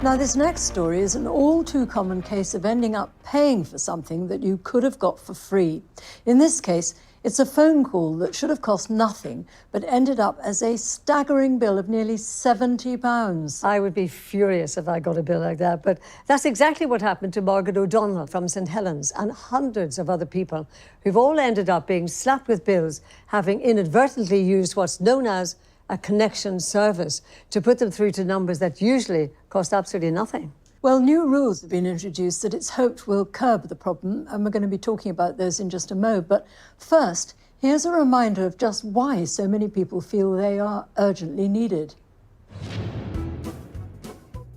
Now, this next story is an all too common case of ending up paying for something that you could have got for free. In this case, it's a phone call that should have cost nothing, but ended up as a staggering bill of nearly £70. I would be furious if I got a bill like that, but that's exactly what happened to Margaret O'Donnell from St Helens and hundreds of other people who've all ended up being slapped with bills, having inadvertently used what's known as a connection service to put them through to numbers that usually cost absolutely nothing. Well, new rules have been introduced that it's hoped will curb the problem, and we're going to be talking about those in just a moment. But first, here's a reminder of just why so many people feel they are urgently needed.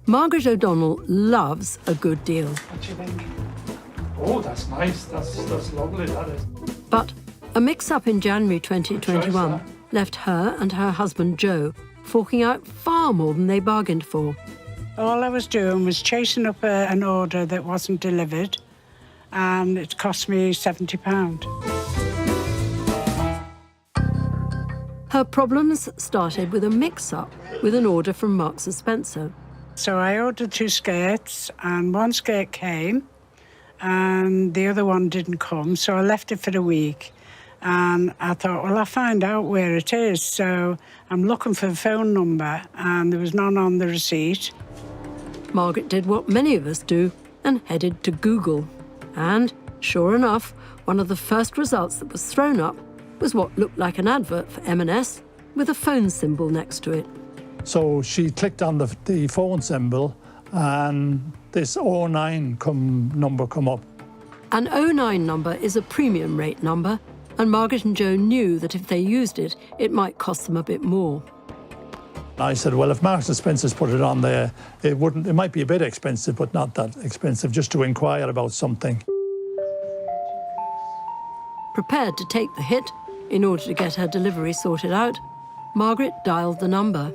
Margaret O'Donnell loves a good deal. What do you think? Oh, that's nice. That's lovely, that is. But a mix-up in January 2021 left her and her husband Joe forking out far more than they bargained for. All I was doing was chasing up an order that wasn't delivered, and it cost me £70. Her problems started with a mix-up with an order from Marks & Spencer. So I ordered 2 skirts, and one skirt came, and the other one didn't come, so I left it for a week. And I thought, well, I'll find out where it is. So I'm looking for the phone number, and there was none on the receipt. Margaret did what many of us do and headed to Google. And, sure enough, one of the first results that was thrown up was what looked like an advert for M&S with a phone symbol next to it. So she clicked on the phone symbol and this 09 number come up. An 09 number is a premium rate number, and Margaret and Joe knew that if they used it, it might cost them a bit more. I said, well, if Marks & Spencer's put it on there, it might be a bit expensive, but not that expensive, just to inquire about something. Prepared to take the hit in order to get her delivery sorted out, Margaret dialed the number.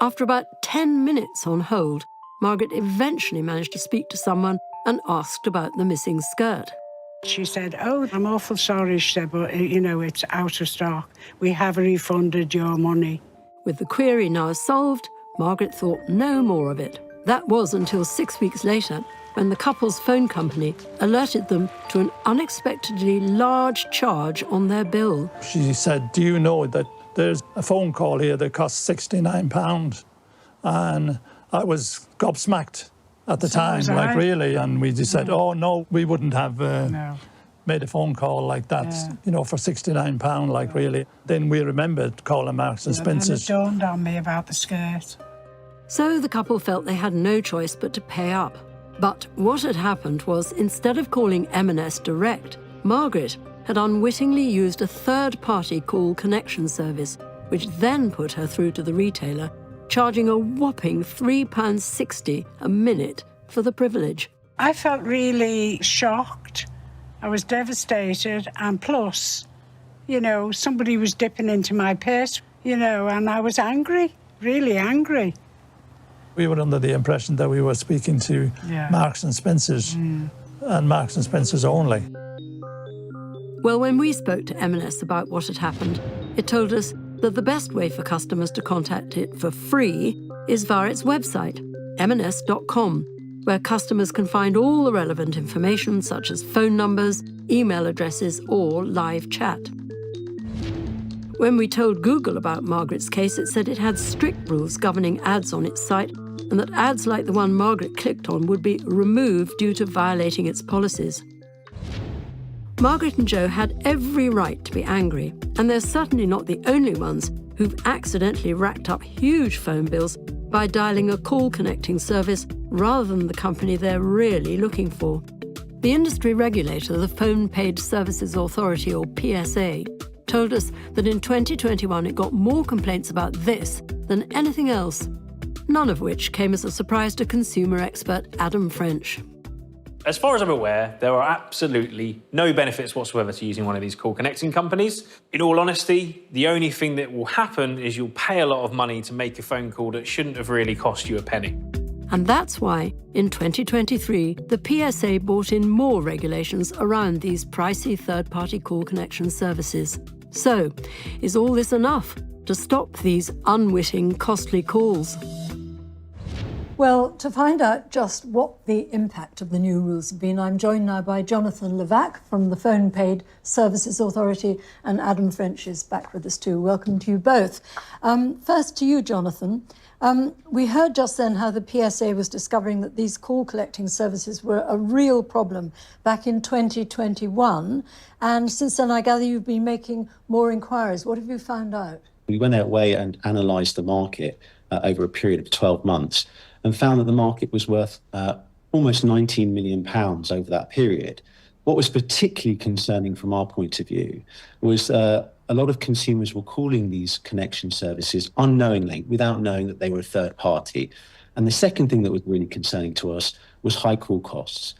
After about 10 minutes on hold, Margaret eventually managed to speak to someone and asked about the missing skirt. She said, oh, I'm awful sorry, she said, but, it's out of stock. We have refunded your money. With the query now solved, Margaret thought no more of it. That was until 6 weeks later, when the couple's phone company alerted them to an unexpectedly large charge on their bill. She said, do you know that there's a phone call here that costs £69? And I was gobsmacked at the time, like really, and we just said, oh no, we wouldn't have made a phone call like that, for £69, like really. Then we remembered calling Marks & Spencer's. And it dawned on me about the skirt. So the couple felt they had no choice but to pay up. But what had happened was, instead of calling M&S direct, Margaret had unwittingly used a third-party call connection service, which then put her through to the retailer, charging a whopping £3.60 a minute for the privilege. I felt really shocked. I was devastated, and plus, somebody was dipping into my purse, and I was angry, really angry. We were under the impression that we were speaking to Marks & Spencer's and Marks & Spencer's only. Well, when we spoke to M&S about what had happened, it told us that the best way for customers to contact it for free is via its website, mns.com, where customers can find all the relevant information such as phone numbers, email addresses, or live chat. When we told Google about Margaret's case, it said it had strict rules governing ads on its site, and that ads like the one Margaret clicked on would be removed due to violating its policies. Margaret and Joe had every right to be angry, and they're certainly not the only ones who've accidentally racked up huge phone bills by dialing a call connecting service rather than the company they're really looking for. The industry regulator, the Phone Paid Services Authority, or PSA, told us that in 2021 it got more complaints about this than anything else, none of which came as a surprise to consumer expert Adam French. As far as I'm aware, there are absolutely no benefits whatsoever to using one of these call connecting companies. In all honesty, the only thing that will happen is you'll pay a lot of money to make a phone call that shouldn't have really cost you a penny. And that's why, in 2023, the PSA brought in more regulations around these pricey third-party call connection services. So, is all this enough to stop these unwitting, costly calls? Well, to find out just what the impact of the new rules have been, I'm joined now by Jonathan Levack from the Phone Paid Services Authority, and Adam French is back with us too. Welcome to you both. First to you, Jonathan. We heard just then how the PSA was discovering that these call collecting services were a real problem back in 2021. And since then, I gather you've been making more inquiries. What have you found out? We went away and analysed the market over a period of 12 months and found that the market was worth almost £19 million over that period. What was particularly concerning from our point of view was a lot of consumers were calling these connection services unknowingly, without knowing that they were a third party. And the second thing that was really concerning to us was high call costs.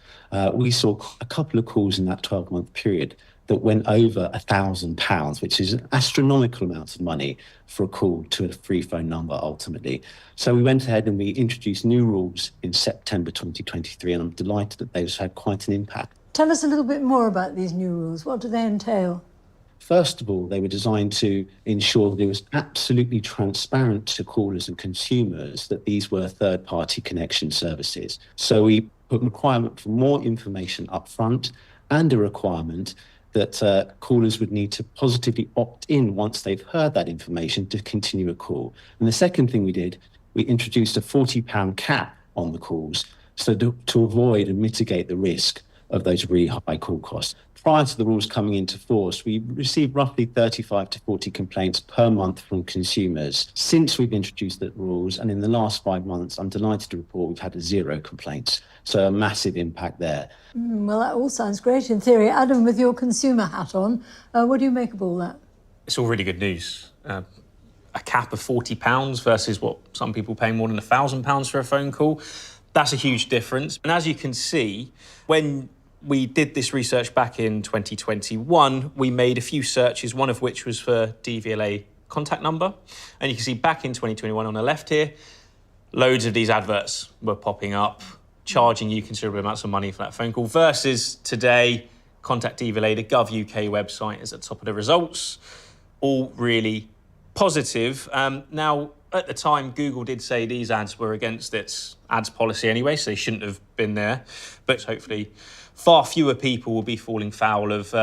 We saw a couple of calls in that 12-month period that went over £1,000, which is an astronomical amount of money for a call to a free phone number ultimately. So we went ahead and we introduced new rules in September 2023, and I'm delighted that those had quite an impact. Tell us a little bit more about these new rules. What do they entail? First of all, they were designed to ensure that it was absolutely transparent to callers and consumers that these were third-party connection services. So we put a requirement for more information up front and a requirement that callers would need to positively opt in once they've heard that information to continue a call. And the second thing we did, we introduced a £40 cap on the calls so to avoid and mitigate the risk of those really high call costs. Prior to the rules coming into force, we received roughly 35 to 40 complaints per month from consumers. Since we've introduced the rules, and in the last 5 months, I'm delighted to report we've had 0 complaints. So a massive impact there. Well, that all sounds great in theory. Adam, with your consumer hat on, what do you make of all that? It's all really good news. A cap of £40 versus what some people pay more than £1,000 for a phone call. That's a huge difference. And as you can see, when we did this research back in 2021, we made a few searches, one of which was for DVLA contact number. And you can see back in 2021 on the left here, loads of these adverts were popping up, charging you considerable amounts of money for that phone call, versus today, Contact DVLA, the Gov UK website is at the top of the results. All really positive. Now, at the time, Google did say these ads were against its ads policy anyway, so they shouldn't have been there. But hopefully, far fewer people will be falling foul of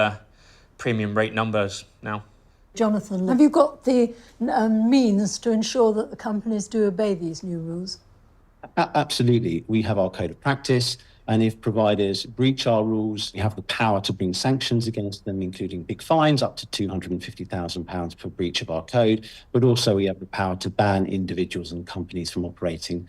premium rate numbers now. Jonathan, have you got the means to ensure that the companies do obey these new rules? Absolutely. We have our code of practice, and if providers breach our rules, we have the power to bring sanctions against them, including big fines up to £250,000 per breach of our code, but also we have the power to ban individuals and companies from operating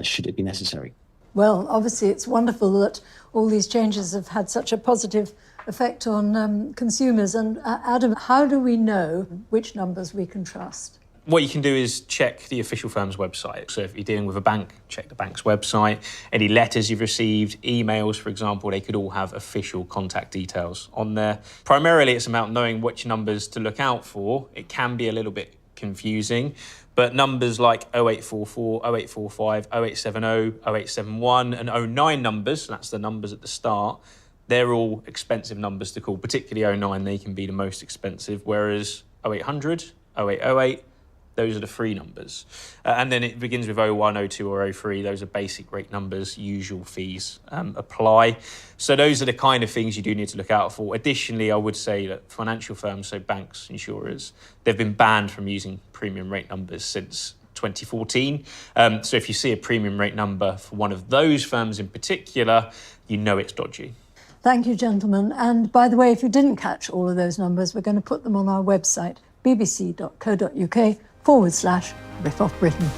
should it be necessary. Well, obviously it's wonderful that all these changes have had such a positive effect on consumers. And Adam, how do we know which numbers we can trust? What you can do is check the official firm's website. So if you're dealing with a bank, check the bank's website. Any letters you've received, emails, for example, they could all have official contact details on there. Primarily, it's about knowing which numbers to look out for. It can be a little bit confusing, but numbers like 0844, 0845, 0870, 0871 and 09 numbers, so that's the numbers at the start, they're all expensive numbers to call, particularly 09, they can be the most expensive, whereas 0800, 0808, those are the free numbers. And then it begins with 01, 02 or 03. Those are basic rate numbers, usual fees apply. So those are the kind of things you do need to look out for. Additionally, I would say that financial firms, so banks, insurers, they've been banned from using premium rate numbers since 2014. So if you see a premium rate number for one of those firms in particular, you know it's dodgy. Thank you, gentlemen. And by the way, if you didn't catch all of those numbers, we're going to put them on our website, bbc.co.uk/Riff Off Britain.